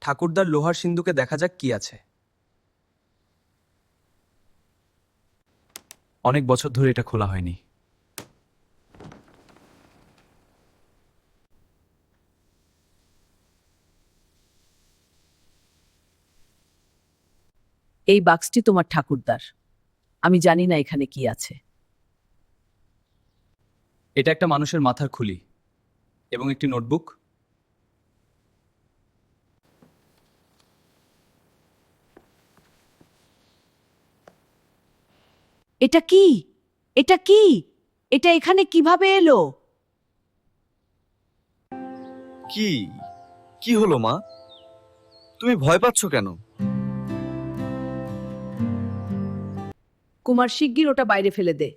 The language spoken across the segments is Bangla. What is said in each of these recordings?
ঠাকুরদার লোহার সিন্ধুকে দেখা যাক কি আছে। অনেক বছর ধরে এটা খোলা হয়নি। এই বাক্সটি তোমার ঠাকুরদার। আমি জানি না এখানে কি আছে। এটা একটা মানুষের মাথার খুলি এবং একটি নোটবুক। এটা কি? এটা কি? এটা এখানে কিভাবে এলো? কি কি হলো মা? তুমি ভয় পাচ্ছ কেন? কুমার শিগগির ওটা বাইরে ফেলে দে।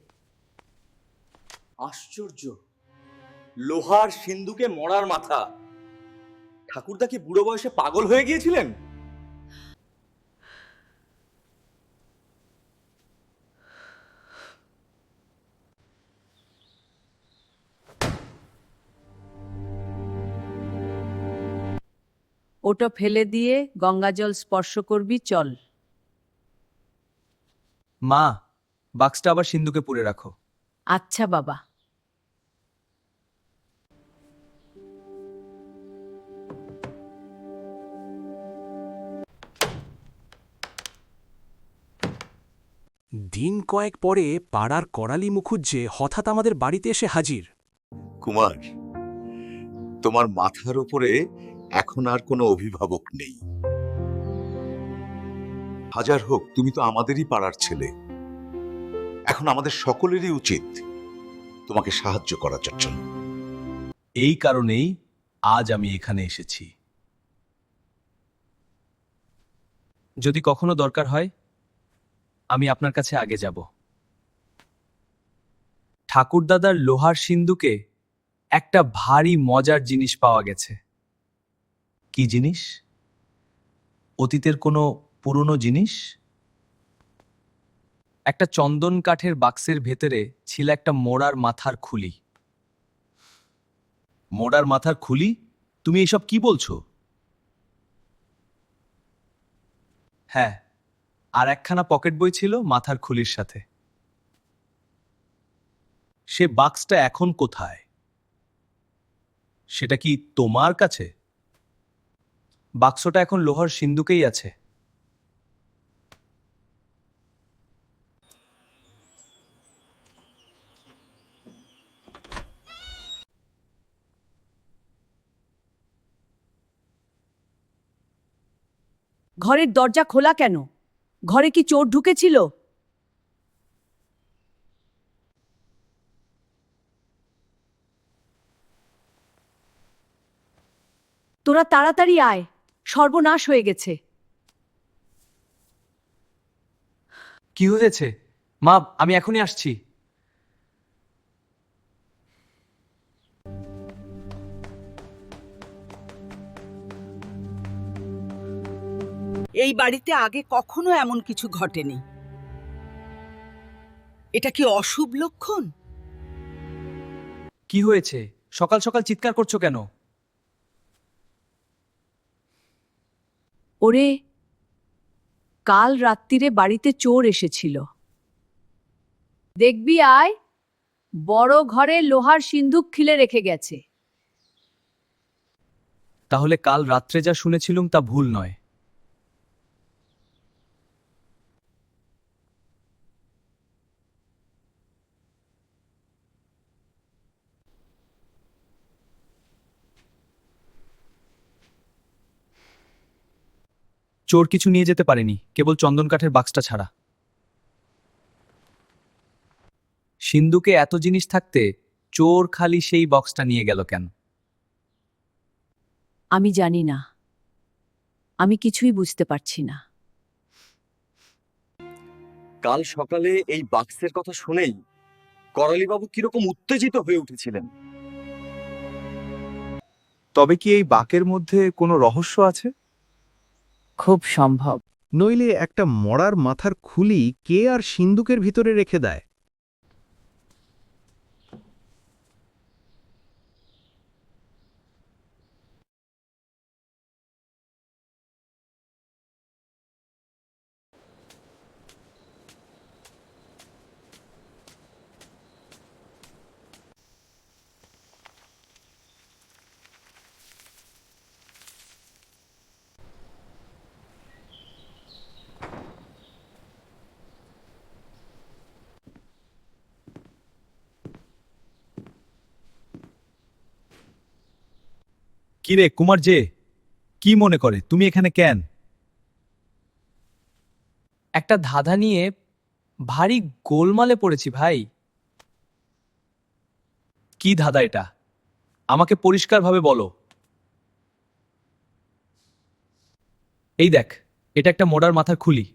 আশ্চর্য, লোহার সিন্ধুকে মরার মাথা। ঠাকুরদা কি বুড়ো বয়সে পাগল হয়ে গিয়েছিলেন? ওটা ফেলে দিয়ে গঙ্গাজল স্পর্শ করবি, চল। মা, বাক্সটা আবার সিন্ধুকে পুরে রাখো। আচ্ছা বাবা। দিন কয়েক পরে পাড়ার করালি মুখুজ্জে হঠাৎ আমাদের বাড়িতে এসে হাজির। কুমার, তোমার মাথার উপরে এখন আর কোনো অভিভাবক নেই। হাজার হোক, তুমি তো আমাদেরই পাড়ার ছেলে। এখন আমাদের সকলেরই উচিত তোমাকে সাহায্য করার জন্য। এই কারণেই আজ আমি এখানে এসেছি। যদি কখনো দরকার হয় আমি আপনার কাছে আগে যাব। ঠাকুরদাদার লোহার সিন্ধুকে একটা ভারী মজার জিনিস পাওয়া গেছে। কি জিনিস? অতীতের কোনো পুরনো জিনিস। একটা চন্দন কাঠের বাক্সের ভেতরে ছিল একটা মোড়ার মাথার খুলি। মোড়ার মাথার খুলি? তুমি এসব কি বলছো? হ্যাঁ, আর একখানা পকেট বই ছিল মাথার খুলির সাথে। সে বাক্সটা এখন কোথায়? সেটা কি তোমার কাছে? বাক্সটা এখন লোহার সিন্ধুকেই আছে। ঘরের দরজা খোলা কেন? ঘরে কি চোর ঢুকেছিল? তোরা তাড়াতাড়ি আয়, সর্বনাশ হয়ে গেছে। কি হয়েছে? মা, আমি এখনই আসছি। এই বাড়িতে আগে কখনো এমন কিছু ঘটেনি। এটা কি অশুভ লক্ষণ? কি হয়েছে? সকাল সকাল চিৎকার করছো কেন? ওরে, কাল রাত্রিরে বাড়িতে চোর এসেছিল। দেখবি আয়, বড় ঘরে লোহার সিন্ধুক খিলে রেখে গেছে। তাহলে কাল রাত্রে যা শুনেছিলুম তা ভুল নয়। চোর কিছু নিয়ে যেতে পারেনি, কেবল চন্দন কাঠের বাক্সটা ছাড়া। সিন্ধুকে এত জিনিস থাকতে চোর খালি সেই বক্সটা নিয়ে গেল কেন? আমি জানি না, আমি কিছুই বুঝতে পারছি না। কাল সকালে এই বাক্সের কথা শুনেই করালিবাবু কিরকম উত্তেজিত হয়ে উঠেছিলেন। তবে কি এই বাকের মধ্যে কোনো রহস্য আছে? খুব সম্ভব। নইলে একটা মরার মাথার খুলি কে আর সিন্দুকের ভিতরে রেখে দেয়? কি রে কুমার যে কি মনে করে তুমি এখানে কেন? একটা ধাঁধা নিয়ে ভারী গোলমালে পড়েছি ভাই। কি ধাঁধা এটা? আমাকে পরিষ্কারভাবে বলো। এই দেখ, এটা একটা মোড়ার মাথার খুলি।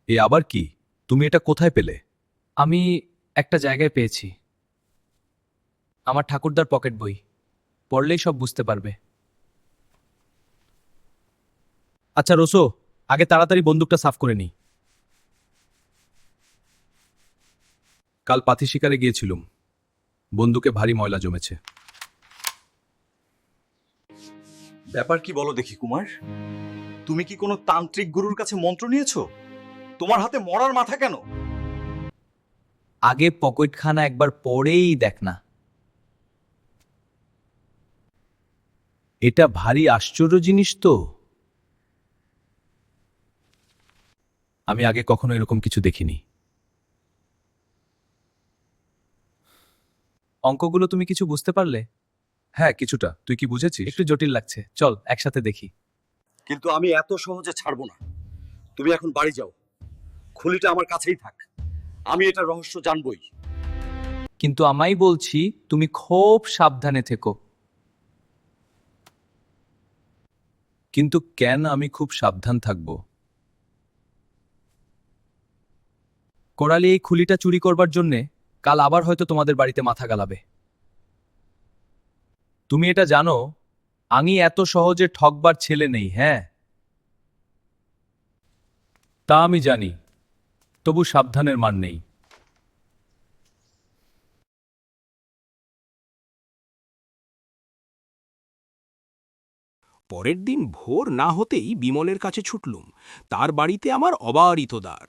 এ আবার কি? তুমি এটা কোথায় পেলে? আমি একটা জায়গায় পেয়েছি। আমার ঠাকুরদার পকেট বই, পড়লেই সব বুঝতে পারবে। আচ্ছা রোসো, আগে তাড়াতাড়ি বন্দুকটা সাফ করে নি। কাল পাথি শিকারে গিয়েছিলুম, বন্দুকে ভারী ময়লা জমেছে। ব্যাপার কি বলো দেখি কুমার, তুমি কি কোনো তান্ত্রিক গুরুর কাছে মন্ত্র নিয়েছো? তোমার হাতে মরার মাথা কেন? আগে পকেটখানা একবার পড়েই দেখ না। এটা ভারী আশ্চর্য জিনিস তো। আমি আগে কখনো এরকম কিছু দেখিনি। অঙ্কগুলো তুমি কিছু বুঝতে পারলে? হ্যাঁ কিছুটা। তুই কি বুঝেছিস? একটু জটিল লাগছে, চল একসাথে দেখি। কিন্তু আমি এত সহজে ছাড়বো না। তুমি এখন বাড়ি যাও, খুলিটা আমার কাছেই থাক, আমি এটা রহস্য জানবই। কিন্তু আমাই বলছি তুমি খুব সাবধানে থেকো। কিন্তু কেন আমি খুব সাবধান থাকব? কোরালি এই খুলিটা চুরি করবার জন্যে কাল আবার হয়তো তোমাদের বাড়িতে মাথা গালাবে। তুমি এটা জানো আমি এত সহজে ঠকবার ছেলে নেই। হ্যাঁ তা আমি জানি, তবু সাবধানের মান নেই। পরের দিন ভোর না হতেই বিমলের কাছে ছুটলুম। তার বাড়িতে আমার অবারিত দ্বার।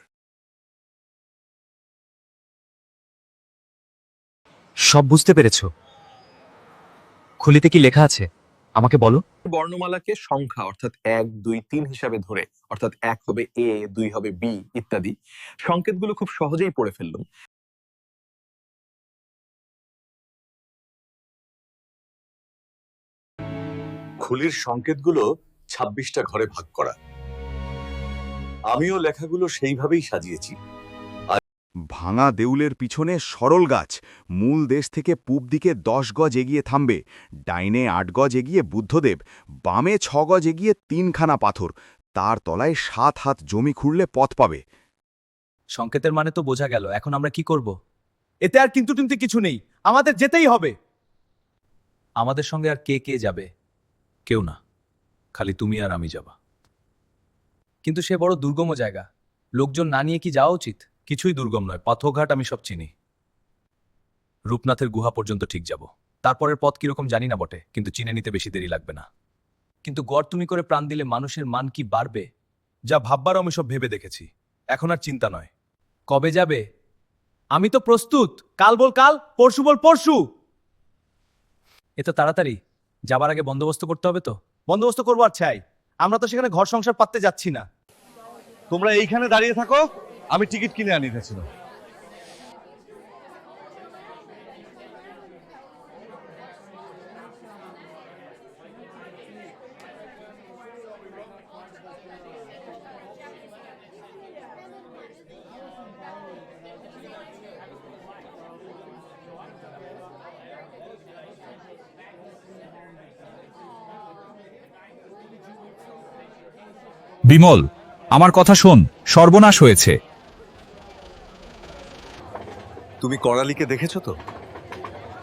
সব বুঝতে পেরেছো? খুলিতে কি লেখা আছে আমাকে বলো। বর্ণমালাকে সংখ্যা অর্থাৎ 1 2 3 হিসাবে ধরে, অর্থাৎ 1 হবে এ, 2 হবে বি ইত্যাদি সংকেতগুলো খুব সহজেই পড়ে ফেললাম। খুলির সংকেতগুলো 26টা ঘরে ভাগ করা। আমিও লেখাগুলো সেইভাবেই সাজিয়েছি। ভাঙা দেউলের পিছনে সরল গাছ, মূল দেশ থেকে পূব দিকে 10 গজ এগিয়ে থামবে, ডাইনে 8 গজ এগিয়ে বুদ্ধদেব, বামে 6 গজ এগিয়ে 3খানা পাথর, তার তলায় 7 হাত জমি খুঁড়লে পথ পাবে। সংকেতের মানে তো বোঝা গেল, এখন আমরা কি করব? এতে আর কিন্তু টিনতে কিছু নেই, আমাদের যেতেই হবে। আমাদের সঙ্গে আর কে কে যাবে? কেউ না, খালি তুমি আর আমি যাবা। কিন্তু সে বড় দুর্গম জায়গা, লোকজন না নিয়ে কি যাওয়া উচিত? কিছুই দুর্গম নয়, পাথরঘাট আমি সব চিনি। রূপনাথের গুহা পর্যন্ত ঠিক যাব, তারপরের পথ কিরকম জানি না বটে, কিন্তু চিনে নিতে বেশি দেরি লাগবে না। কিন্তু গড় তুমি করে প্রাণ দিলে মানুষের মান কি বাড়বে? যা ভাববার আমি সব ভেবে দেখেছি, এখন আর চিন্তা নয়। কবে যাবে? আমি তো প্রস্তুত, কাল বল কাল, পরশু বল পরশু। এ তো তাড়াতাড়ি, যাবার আগে বন্দোবস্ত করতে হবে তো। বন্দোবস্ত করবো আর চাই, আমরা তো সেখানে ঘর সংসার পাততে যাচ্ছি না। তোমরা এইখানে দাঁড়িয়ে থাকো, আমি টিকিট কিনে আনি গেছিল। বিমল, আমার কথা শোন, সর্বনাশ হয়েছে। তুমি করালিকে দেখেছো তো?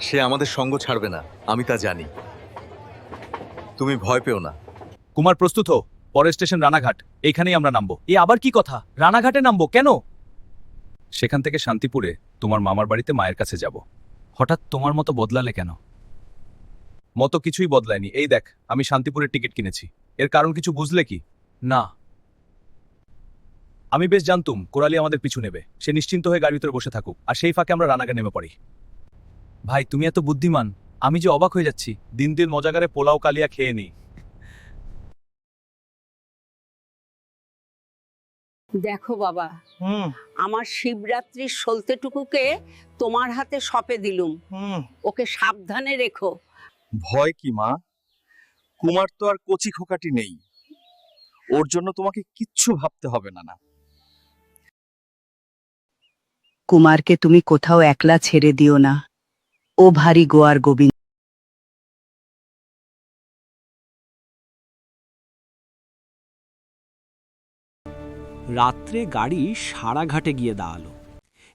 সে আমাদের সঙ্গ ছাড়বে না, আমি তা জানি। তুমি ভয় পেও না। কুমার প্রস্তুত হো, পরের স্টেশন রানাঘাট, এইখানেই আমরা নামবো। এ আবার কি কথা? রানাঘাটে নামবো কেন? সেখান থেকে শান্তিপুরে তোমার মামার বাড়িতে মায়ের কাছে যাব। হঠাৎ তোমার মতো বদলালে কেন? মতো কিছুই বদলায়নি, এই দেখ আমি শান্তিপুরের টিকিট কিনেছি। এর কারণ কিছু বুঝলে কি? না, আমি বেশ জানতুম কোরালি আমাদের পিছু নেবে। সে নিশ্চিন্ত হয়ে গাড়ির ভিতরে বসে থাকুক, আর সেই ফাঁকে আমরা রানাঘাটে নেমে পড়ি। ভাই তুমি এত বুদ্ধিমান, আমি যে অবাক হয়ে যাচ্ছি। দিন দিন মজাগারে পোলাও কালিয়া খেয়ে নিই। দেখো বাবা, আমার শিবরাত্রির সলতেটুকুকে তোমার হাতে সঁপে দিলুম, ওকে সাবধানে রেখো। ভয় কি মা? কুমার তো আর কচি খোকাটি নেই, ওর জন্য তোমাকে কিচ্ছু ভাবতে হবে না। না, কুমারকে তুমি কোথাও একলা ছেড়ে দিও না, ও ভারী গোয়ার গোবিন্দ। রাত্রে গাড়ি সারাঘাটে গিয়ে দাঁড়ালো।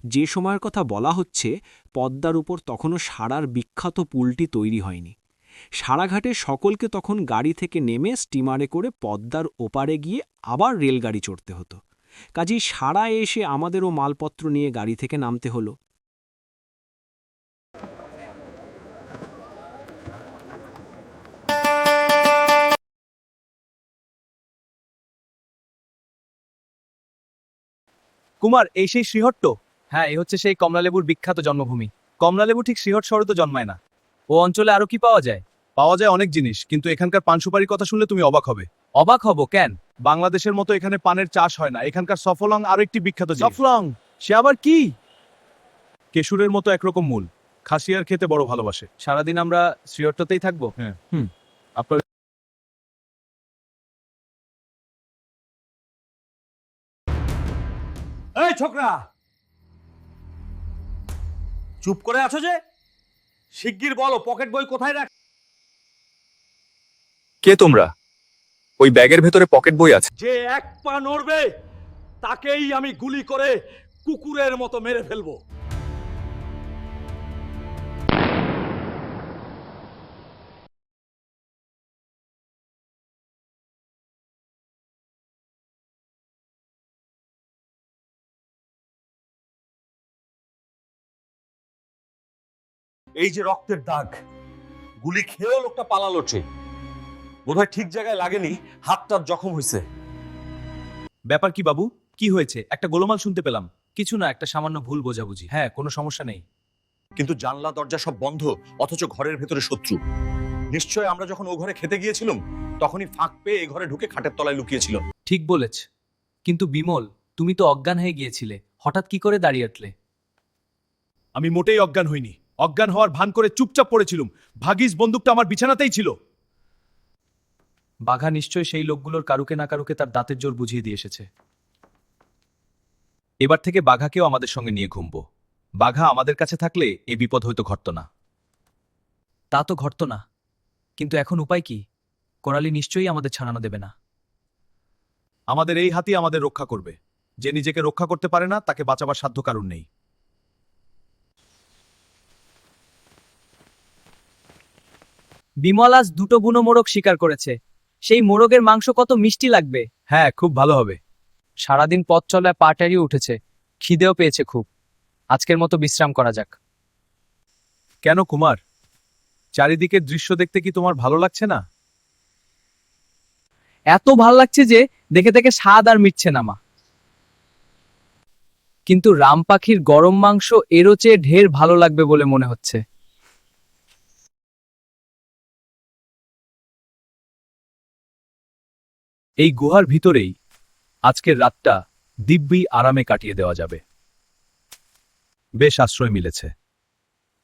যে সময়ের কথা বলা হচ্ছে, পদ্মার উপর তখনও সারার বিখ্যাত পুলটি তৈরি হয়নি। সারাঘাটে সকলকে তখন গাড়ি থেকে নেমে স্টিমারে করে পদ্মার ওপারে গিয়ে আবার রেলগাড়ি চড়তে হতো। কাজেই সারায় এসে আমাদেরও মালপত্র নিয়ে গাড়ি থেকে নামতে হলো। কুমার, এই সেই শ্রীহট্ট? হ্যাঁ, এই হচ্ছে সেই কমলালেবুর বিখ্যাত জন্মভূমি। কমলালেবু ঠিক শ্রীহট শহরে তো জন্মায় না। ও অঞ্চলে আরো কি পাওয়া যায়? পাওয়া যায় অনেক জিনিস, কিন্তু এখানকার পান সুপারির কথা শুনলে তুমি অবাক হবে। অবাক হব কেন? বাংলাদেশের মতো এখানে পানের চাষ হয় না। এখানকার সফলং আরো একটি বিখ্যাত জিনিস। সফলং? সে আবার কি? কেশুরের মতো একরকম মূল, খাসিয়ার খেতে বড় ভালোবাসে। সারাদিন আমরা শ্রীহট্টতেই থাকবো? হ্যাঁ। আপনার এই ছোকরা, চুপ করে আছো যে? শিগগির বলো পকেট বই কোথায় রাখ। কে তোমরা? ওই ব্যাগের ভেতরে পকেট বই আছে। যে এক পা নড়বে তাকেই আমি গুলি করে কুকুরের মতো মেরে ফেলবো। এই যে রক্তের দাগ, গুলি খেয়েও লোকটা পালালো ঠিক। বোধহয় ঠিক জায়গায় লাগেনি, হাতটার জখম হয়েছে। ব্যাপার কি বাবু? কি হয়েছে? একটা গোলমাল শুনতে পেলাম। কিছু না, একটা সামান্য ভুল বোঝাবুঝি। হ্যাঁ, কোনো সমস্যা নেই। কিন্তু জানলা দরজা সব বন্ধ, অথচ ঘরের ভেতরে শত্রু। নিশ্চয় আমরা যখন ও ঘরে খেতে গিয়েছিলাম তখনই ফাঁক পেয়ে এ ঘরে ঢুকে খাটের তলায় লুকিয়েছিল। ঠিক বলেছ। কিন্তু বিমল, তুমি তো অজ্ঞান হয়ে গিয়েছিলে, হঠাৎ কি করে দাঁড়িয়ে উঠলে? আমি মোটেই অজ্ঞান হইনি। অজ্ঞান হওয়ার ভান করে চুপচাপ পড়েছিলাম। ভাগিস বন্দুকটা আমার বিছানাতেই ছিল। বাঘা নিশ্চয় সেই লোকগুলোর কারুকে না কারুকে তার দাঁতের জোর বুঝিয়ে দিয়ে এসেছে। এবার থেকে বাঘাকেও আমাদের সঙ্গে নিয়ে ঘুমবো। বাঘা আমাদের কাছে থাকলে এ বিপদ হয়তো ঘটত না। তা তো ঘটত না, কিন্তু এখন উপায় কি? কোরালি নিশ্চয়ই আমাদের ছাড়ানো দেবে না। আমাদের এই হাতি আমাদের রক্ষা করবে। যে নিজেকে রক্ষা করতে পারে না তাকে বাঁচাবার সাধ্য কারণ নেই। বিমল আজ 2টো বুনো মোরগ শিকার করেছে। সেই মোরগের মাংস কত মিষ্টি লাগবে। হ্যাঁ, খুব ভালো হবে। সারাদিন পথ চলায় পা টারিয়ে উঠেছে, খিদেও পেয়েছে খুব। আজকের মতো বিশ্রাম করা যাক। কেন কুমার, চারিদিকের দৃশ্য দেখতে কি তোমার ভালো লাগছে না? এত ভাল লাগছে যে দেখে দেখে স্বাদ আর মিটছে না মা। কিন্তু রাম পাখির গরম মাংস এরও চেয়ে ঢের ভালো লাগবে বলে মনে হচ্ছে। এই গুহার ভিতরেই আজকের রাতটা দিব্যি আরামে কাটিয়ে দেওয়া যাবে। বেশ আশ্রয় মিলেছে।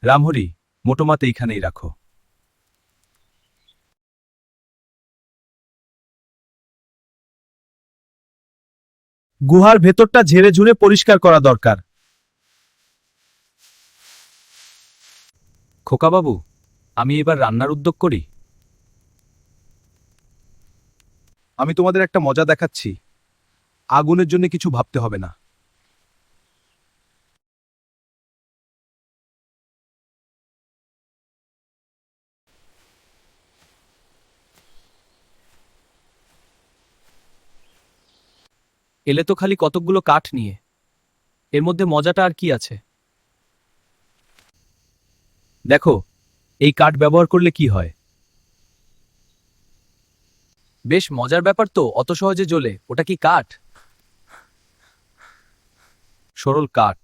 রামহরি, মোটোমাতে এইখানেই রাখো। গুহার ভেতরটা ঝেড়ে ঝুড়ে পরিষ্কার করা দরকার। খোকাবাবু, আমি এবার রান্নার উদ্যোগ করি। আমি তোমাদের একটা মজা দেখাচ্ছি। আগুনের জন্য কিছু ভাবতে হবে না। এলে তো খালি কতকগুলো কাঠ নিয়ে। এর মধ্যে মজাটা আর কি আছে? দেখো, এই কাঠ ব্যবহার করলে কি হয়। বেশ মজার ব্যাপার তো, অত সহজে জ্বলে। ওটা কি কাঠ? সরল কাঠ।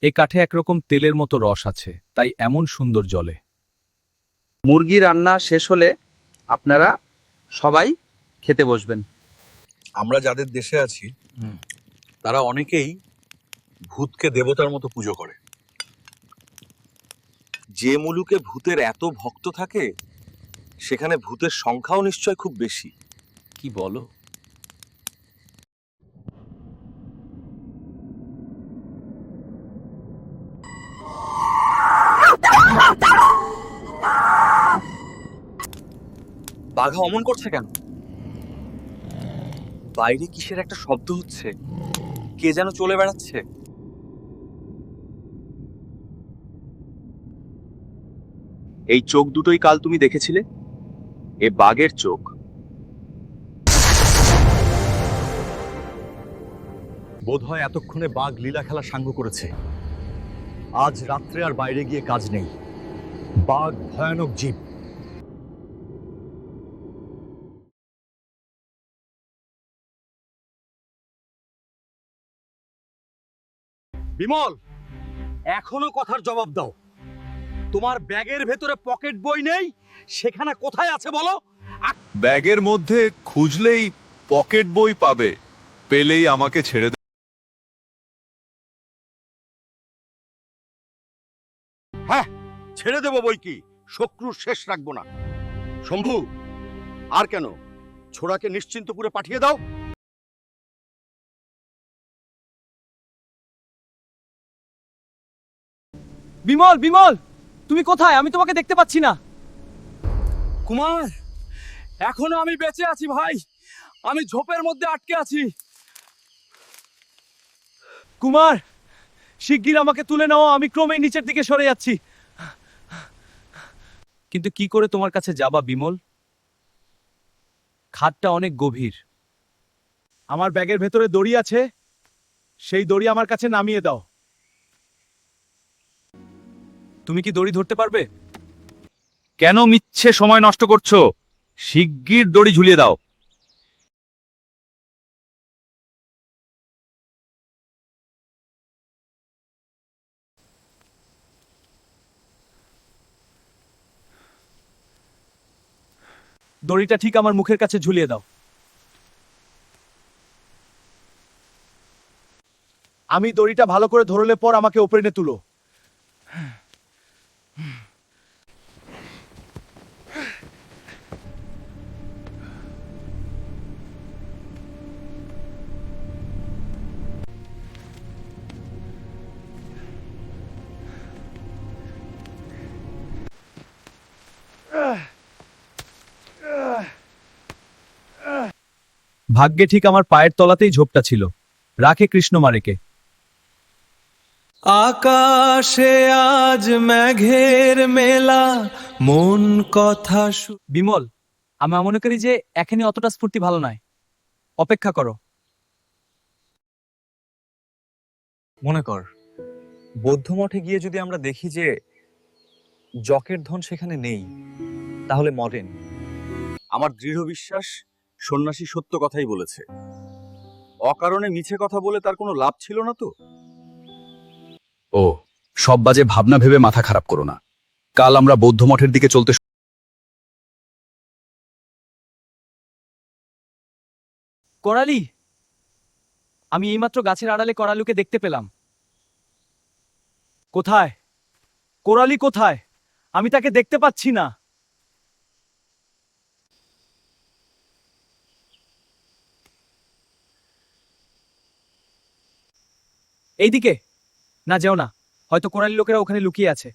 এই কাঠে একরকম তেলের মতো রস আছে, তাই এমন সুন্দর জ্বলে। মুরগি রান্না শেষ হলে আপনারা সবাই খেতে বসবেন। আমরা যাদের দেশে আছি তারা অনেকেই ভূতকে দেবতার মতো পুজো করে। যে মুলুকে ভূতের এত ভক্ত থাকে সেখানে ভূতের সংখ্যাও নিশ্চয় খুব বেশি। কি বলো? বাঘা অমন করছে কেন? বাইরে কিসের একটা শব্দ হচ্ছে, কে যেন চলে বেড়াচ্ছে। এই চোখ দুটোই কাল তুমি দেখেছিলে, এ বাঘের চোখ। বোধহয় এতক্ষণে বাঘ লীলা খেলা সাঙ্গ করেছে। আজ রাত্রে আর বাইরে গিয়ে কাজ নেই। বাঘ ভয়ানক জীব। বিমল, এখনো কথার জবাব দাও। তোমার ব্যাগের ভেতরে পকেট বই নেই, সেখানে কোথায় আছে বলো? ব্যাগের মধ্যে খুঁজলেই পকেট বই পাবে, পেলেই আমাকে ছেড়ে দে। হ্যাঁ, ছেড়ে দেবো বই কি, শত্রুর শেষ রাখবো না। শম্ভু, আর কেন, ছোড়াকে নিশ্চিন্তপুরে পাঠিয়ে দাও। বিমল, বিমল, তুমি কোথায়? আমি তোমাকে দেখতে পাচ্ছি না। কুমার, এখনো আমি বেঁচে আছি ভাই, আমি ঝোপের মধ্যে আটকে আছি। কুমার, শিগগির আমাকে তুলে নাও, আমি ক্রমেই নিচের দিকে সরে যাচ্ছি। কিন্তু কি করে তোমার কাছে যাবা বিমল? খাদটা অনেক গভীর। আমার ব্যাগের ভেতরে দড়ি আছে, সেই দড়ি আমার কাছে নামিয়ে দাও। তুমি কি দড়ি ধরতে পারবে? কেন মিথ্যে সময় নষ্ট করছো? শিগগির দড়ি ঝুলিয়ে দাও। দড়িটা ঠিক আমার মুখের কাছে ঝুলিয়ে দাও। আমি দড়িটা ভালো করে ধরলে পর আমাকে ওপরে এনে তুলো। ভাগ্যে ঠিক আমার পায়ের তলাতেই ঝোপটা ছিল। রাখে কৃষ্ণ মারেকে। আকাশে আজ মেঘের মেলা, মন কথা। বিমল, আমি মনে করি যে এখনই অতটা স্ফূর্তি ভালো নয়, অপেক্ষা করো। মনে কর, বৌদ্ধ মঠে গিয়ে যদি আমরা দেখি যে জকের ধন সেখানে নেই, তাহলে মরেন। আমার দৃঢ় বিশ্বাস সন্ন্যাসী সত্য কথাই বলেছে। অকারণে মিছে কথা বলে তার কোনো লাভ ছিল না তো। ও, সব বাজে ভাবনা ভেবে মাথা খারাপ করো না। কাল আমরা বৌদ্ধ মঠের দিকে চলতে। করালি, আমি এইমাত্র গাছের আড়ালে করালুকে দেখতে পেলাম। কোথায় কোরালি, কোথায়? আমি তাকে দেখতে পাচ্ছি না। এইদিকে না, যেও না, হয়তো কোরালি লোকেরা ওখানে লুকিয়ে আছে।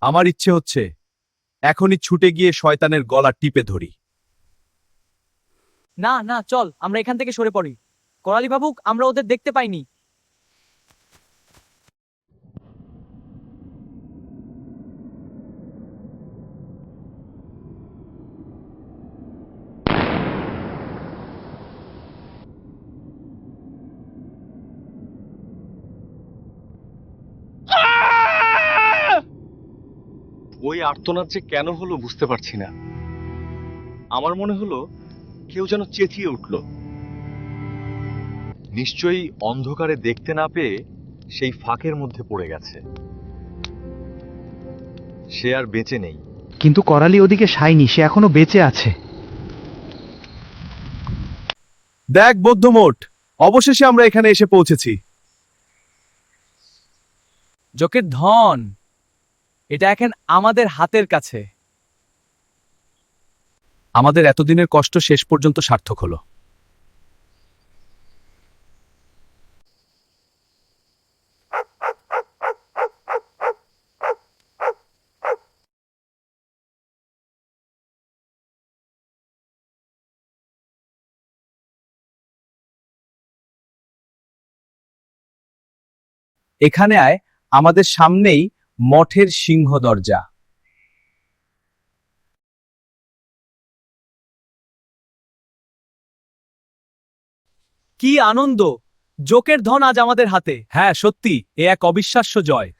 আমার ইচ্ছে হচ্ছে এখনই ছুটে গিয়ে শয়তানের গলা টিপে ধরি। না না, চল আমরা এখান থেকে সরে পড়ি। করালি বাবুক, আমরা ওদের দেখতে পাইনি। ওই আর্তনাদ যে কেন হলো বুঝতে পারছি না। আমার মনে হলো কেউ যেন চেঁচিয়ে উঠল। নিশ্চয়ই অন্ধকারে দেখতে না পেয়ে সেই ফাঁকের মধ্যে পড়ে গেছে। সে আর বেঁচে নেই। কিন্তু করালি ওদিকে সায়নি, সে এখনো বেঁচে আছে। দেখ বৌদ্ধমঠ, অবশেষে আমরা এখানে এসে পৌঁছেছি। জকের ধন, এটা এখন আমাদের হাতের কাছে। আমাদের এতদিনের কষ্ট শেষ পর্যন্ত সার্থক হলো। এখানে আয়, আমাদের সামনেই মঠের সিংহ দরজা। কি আনন্দ! জোকের ধন আজ আমাদের হাতে। হ্যাঁ সত্যি, এ এক অবিশ্বাস্য জয়।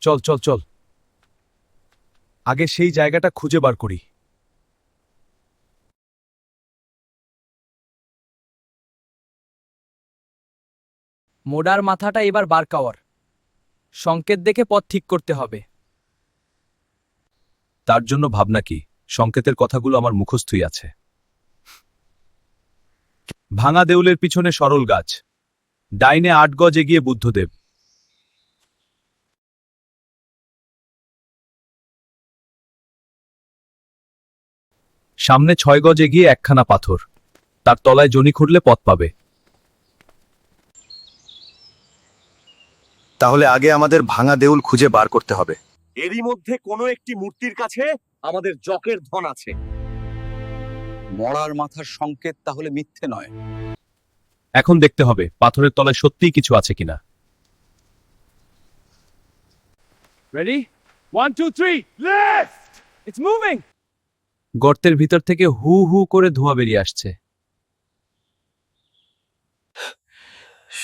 চল চল চল, আগে সেই জায়গাটা খুঁজে বার করি। মোডার মাথাটা এবার বার কর। সংকেত দেখে পথ ঠিক করতে হবে। তার জন্য ভাবনা কি, সংকেতের কথাগুলো আমার মুখস্থই আছে। ভাঙা দেউলের পিছনে সরল গাছ, ডাইনে ৮ গজ এগিয়ে বুদ্ধদেব। সামনে ৬ গজ এগিয়ে একখানা পাথর, তার তলায় জনি খুঁড়লে পথ পাবে। তাহলে আগে আমাদের ভাঙা দেউল খুঁজে বার করতে হবে। এরই মধ্যে কোনো একটি মূর্তির কাছে আমাদের জকের ধন আছে। মরার মাথার সংকেত তাহলে মিথ্যে নয়। এখন দেখতে হবে পাথরের তলায় সত্যিই কিছু আছে কিনা। Ready, 1 2 3 left, it's moving. গর্তের ভিতর থেকে হু হু করে ধোঁয়া বেরিয়ে আসছে।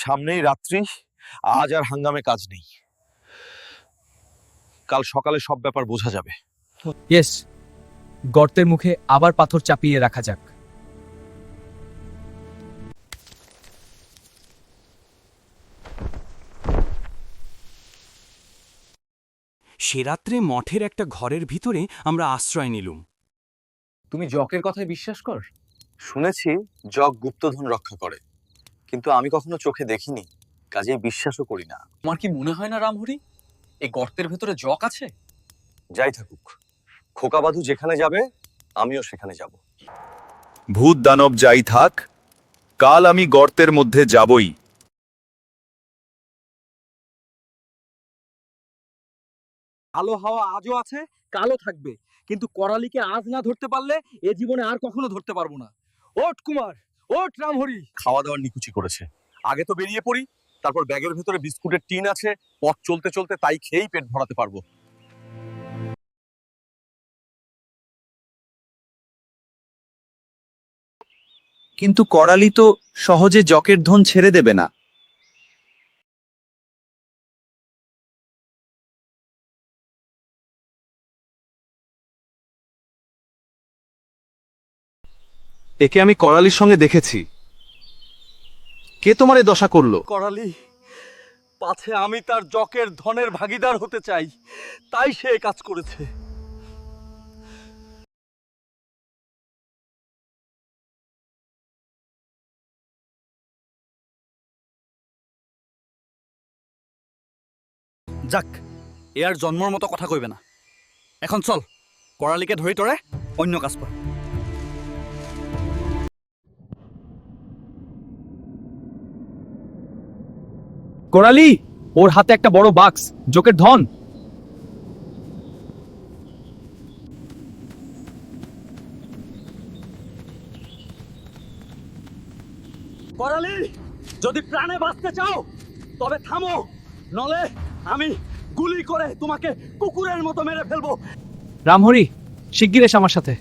সামনেই রাত্রি, আজ আর হাঙ্গামে কাজ নেই। কাল সকালে সব ব্যাপার বোঝা যাবে। ইয়েস, গর্তের মুখে আবার পাথর চাপিয়ে রাখা যাক। সে রাত্রে মঠের একটা ঘরের ভিতরে আমরা আশ্রয় নিলুম। তুমি জকের কথায় বিশ্বাস কর? শুনেছি জক গুপ্তধন রক্ষা করে, কিন্তু আমি কখনো চোখে দেখিনি, কাজেই বিশ্বাসও করি না। তোমার কি মনে হয় না রামহরি, এই গর্তের ভেতরে জক আছে? যাই থাকুক, খোকাবাধু যেখানে যাবে আমিও সেখানে যাব। ভূত দানব যাই থাক, কাল আমি গর্তের মধ্যে যাবই। আলো হাওয়া আজও আছে, কালও থাকবে, কিন্তু করালিকে আজ না ধরতে পারলে এ জীবনে আর কখনো ধরতে পারবো না। ওঠ কুমার, ওঠ রামহরি। খাওয়া দাওয়ার নিকুচি করেছে, আগে তো বেরিয়ে পড়ি, তারপর ব্যাগের ভেতরে বিস্কুটের টিন আছে, পথ চলতে চলতে তাই খেয়েই পেট ভরাতে পারবো। কিন্তু করালি তো সহজে জকের ধন ছেড়ে দেবে না। একে আমি করালির সঙ্গে দেখেছি। কে তোমার এই দশা করলো? করালি, পাছে আমি তার জকের ধনের ভাগিদার হতে চাই, তাই সে এ কাজ করেছে। যাক, এ আর জন্মর মতো কথা কইবে না। এখন চল, করালিকে ধরি তরে অন্য কাজ কর। কোরালি, ওর হাতে একটা বড় বাক্স, জোকের ধন। করালি, যদি প্রাণে বাঁচতে চাও তবে থামো, নলে আমি গুলি করে তোমাকে কুকুরের মতো মেরে ফেলবো। রামহরি, শিগগির এস আমার সাথে।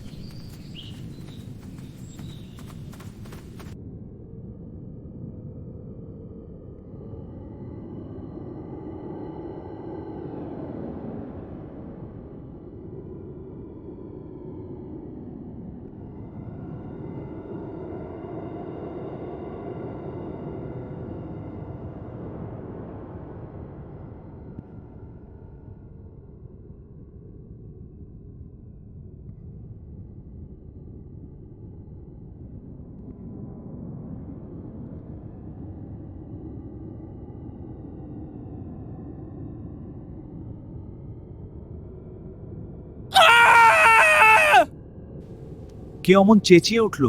কে অমন চেঁচিয়ে উঠল?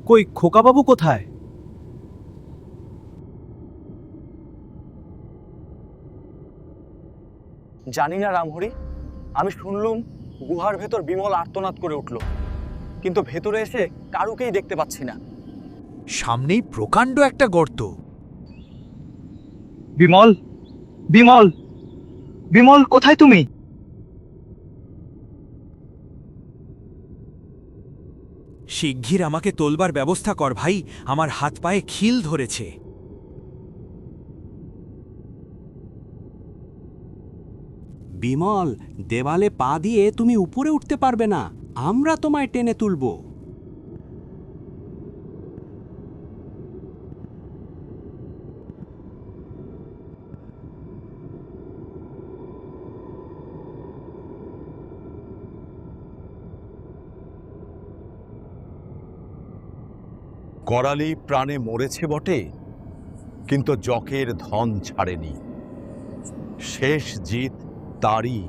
কই খোকাবাবু কোথায়? জানি না রামহরি, আমি শুনলুম গুহার ভেতর বিমল আর্তনাদ করে উঠল, কিন্তু ভেতরে এসে কারুকেই দেখতে পাচ্ছি না। সামনেই প্রকাণ্ড একটা গর্ত। বিমল, বিমল, বিমল, কোথায় তুমি? শিগগির আমাকে তোলবার ব্যবস্থা কর ভাই, আমার হাত পায়ে খিল ধরেছে। বিমল, দেওয়ালে পা দিয়ে তুমি উপরে উঠতে পারবে না, আমরা তোমায় টেনে তুলব। করালি প্রাণে মরেছে বটে, কিন্তু জকের ধন ছাড়েনি। শেষ জিত তারই।